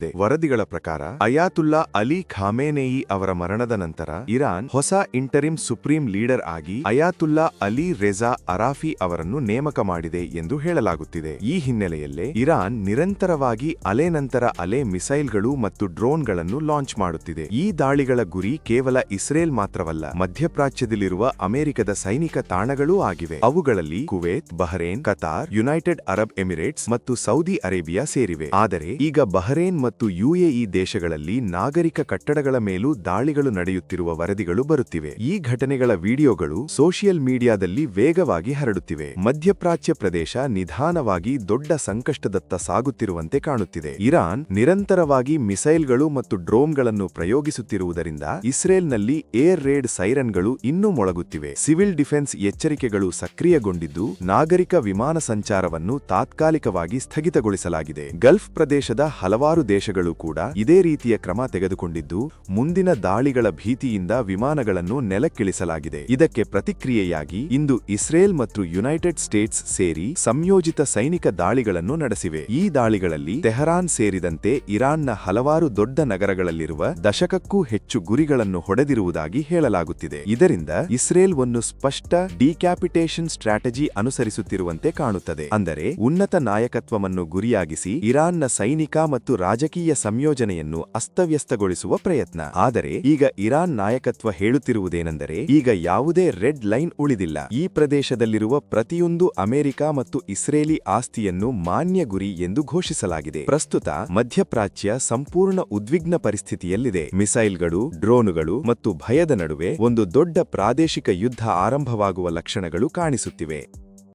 ವರದಿಗಳ ಪ್ರಕಾರ ಅಯಾತುಲ್ಲಾ ಅಲಿ ಖಾಮೇನೇಯಿ ಅವರ ಮರಣದ ನಂತರ ಇರಾನ್ ಹೊಸ ಇಂಟರಿಮ್ ಸುಪ್ರೀಂ ಲೀಡರ್ ಆಗಿ ಅಯಾತುಲ್ಲಾ ಅಲಿ ರೆಜಾ ಅರಾಫಿ ಅವರನ್ನು ನೇಮಕ ಮಾಡಿದೆ ಎಂದು ಹೇಳಲಾಗುತ್ತಿದೆ. ಈ ಹಿನ್ನೆಲೆಯಲ್ಲೇ ಇರಾನ್ ನಿರಂತರವಾಗಿ ಅಲೆ ನಂತರ ಅಲೆ ಮಿಸೈಲ್ಗಳು ಮತ್ತು ಡ್ರೋನ್ಗಳನ್ನು ಲಾಂಚ್ ಮಾಡುತ್ತಿದೆ. ಈ ದಾಳಿಗಳ ಗುರಿ ಕೇವಲ ಇಸ್ರೇಲ್ ಮಾತ್ರವಲ್ಲ, ಮಧ್ಯಪ್ರಾಚ್ಯದಲ್ಲಿರುವ ಅಮೆರಿಕದ ಸೈನಿಕ ತಾಣಗಳೂ ಆಗಿವೆ. ಅವುಗಳಲ್ಲಿ Kuwait, Bahrain, Qatar, United Arab Emirates ಮತ್ತು ಸೌದಿ ಅರೇಬಿಯಾ ಸೇರಿವೆ. ಆದರೆ ಈಗ ಬಹರೇನ್ ಮತ್ತು ಯುಎಇ ದೇಶಗಳಲ್ಲಿ ನಾಗರಿಕ ಕಟ್ಟಡಗಳ ಮೇಲೂ ದಾಳಿಗಳು ನಡೆಯುತ್ತಿರುವ ವರದಿಗಳು ಬರುತ್ತಿವೆ. ಈ ಘಟನೆಗಳ ವಿಡಿಯೋಗಳು ಸೋಷಿಯಲ್ ಮೀಡಿಯಾದಲ್ಲಿ ವೇಗವಾಗಿ ಹರಡುತ್ತಿವೆ. ಮಧ್ಯಪ್ರಾಚ್ಯ ಪ್ರದೇಶ ನಿಧಾನವಾಗಿ ದೊಡ್ಡ ಸಂಕಷ್ಟದತ್ತ ಸಾಗುತ್ತಿರುವಂತೆ ಕಾಣುತ್ತಿದೆ. ಇರಾನ್ ನಿರಂತರವಾಗಿ ಮಿಸೈಲ್ಗಳು ಮತ್ತು ಡ್ರೋನ್ಗಳನ್ನು ಪ್ರಯೋಗಿಸುತ್ತಿರುವುದರಿಂದ ಇಸ್ರೇಲ್ನಲ್ಲಿ ಏರ್ ರೇಡ್ ಸೈರನ್ಗಳು ಇನ್ನೂ ಮೊಳಗುತ್ತಿವೆ. ಸಿವಿಲ್ ಡಿಫೆನ್ಸ್ ಎಚ್ಚರಿಕೆಗಳು ಸಕ್ರಿಯಗೊಂಡಿದ್ದು ನಾಗರಿಕ ವಿಮಾನ ಸಂಚಾರವನ್ನು ತಾತ್ಕಾಲಿಕವಾಗಿ ಸ್ಥಗಿತಗೊಳಿಸಲಾಗಿದೆ. ಗಲ್ಫ್ ಪ್ರದೇಶದ ಹಲವಾರು ದೇಶಗಳು ಕೂಡ ಇದೇ ರೀತಿಯ ಕ್ರಮ ತೆಗೆದುಕೊಂಡಿದ್ದು ಮುಂದಿನ ದಾಳಿಗಳ ಭೀತಿಯಿಂದ ವಿಮಾನಗಳನ್ನು ನೆಲಕ್ಕಿಳಿಸಲಾಗಿದೆ. ಇದಕ್ಕೆ ಪ್ರತಿಕ್ರಿಯೆಯಾಗಿ ಇಂದು ಇಸ್ರೇಲ್ ಮತ್ತು ಯುನೈಟೆಡ್ ಸ್ಟೇಟ್ಸ್ ಸೇರಿ ಸಂಯೋಜಿತ ಸೈನಿಕ ದಾಳಿಗಳನ್ನು ನಡೆಸಿವೆ. ಈ ದಾಳಿಗಳಲ್ಲಿ ತೆಹರಾನ್ ಸೇರಿದಂತೆ ಇರಾನ್ನ ಹಲವಾರು ದೊಡ್ಡ ನಗರಗಳಲ್ಲಿರುವ ದಶಕಕ್ಕೂ ಹೆಚ್ಚು ಗುರಿಗಳನ್ನು ಹೊಡೆದಿರುವುದಾಗಿ ಹೇಳಲಾಗುತ್ತಿದೆ. ಇದರಿಂದ ಇಸ್ರೇಲ್ ಒಂದು ಸ್ಪಷ್ಟ ಡಿಕ್ಯಾಪಿಟೇಷನ್ ಸ್ಟ್ರಾಟಜಿ ಅನುಸರಿಸುತ್ತಿರುವಂತೆ ಕಾಣುತ್ತದೆ. ಅಂದರೆ ಉನ್ನತ ನಾಯಕತ್ವವನ್ನು ಗುರಿಯಾಗಿಸಿ ಇರಾನ್ನ ಸೈನಿಕ ಮತ್ತು ರಾಜಕೀಯ ಸಂಯೋಜನೆಯನ್ನು ಅಸ್ತವ್ಯಸ್ತಗೊಳಿಸುವ ಪ್ರಯತ್ನ. ಆದರೆ ಈಗ ಇರಾನ್ ನಾಯಕತ್ವ ಹೇಳುತ್ತಿರುವುದೇನೆಂದರೆ ಈಗ ಯಾವುದೇ ರೆಡ್ ಲೈನ್ ಉಳಿದಿಲ್ಲ. ಈ ಪ್ರದೇಶದಲ್ಲಿರುವ ಪ್ರತಿಯೊಂದು ಅಮೆರಿಕ ಮತ್ತು ಇಸ್ರೇಲಿ ಆಸ್ತಿಯನ್ನು ಮಾನ್ಯ ಗುರಿ ಎಂದು ಘೋಷಿಸಲಾಗಿದೆ. ಪ್ರಸ್ತುತ ಮಧ್ಯಪ್ರಾಚ್ಯ ಸಂಪೂರ್ಣ ಉದ್ವಿಗ್ನ ಪರಿಸ್ಥಿತಿಯಲ್ಲಿದೆ. ಮಿಸೈಲ್ಗಳು, ಡ್ರೋನುಗಳು ಮತ್ತು ಭಯದ ನಡುವೆ ಒಂದು ದೊಡ್ಡ ಪ್ರಾದೇಶಿಕ ಯುದ್ಧ ಆರಂಭವಾಗುವ ಲಕ್ಷಣಗಳು ಕಾಣಿಸುತ್ತಿವೆ.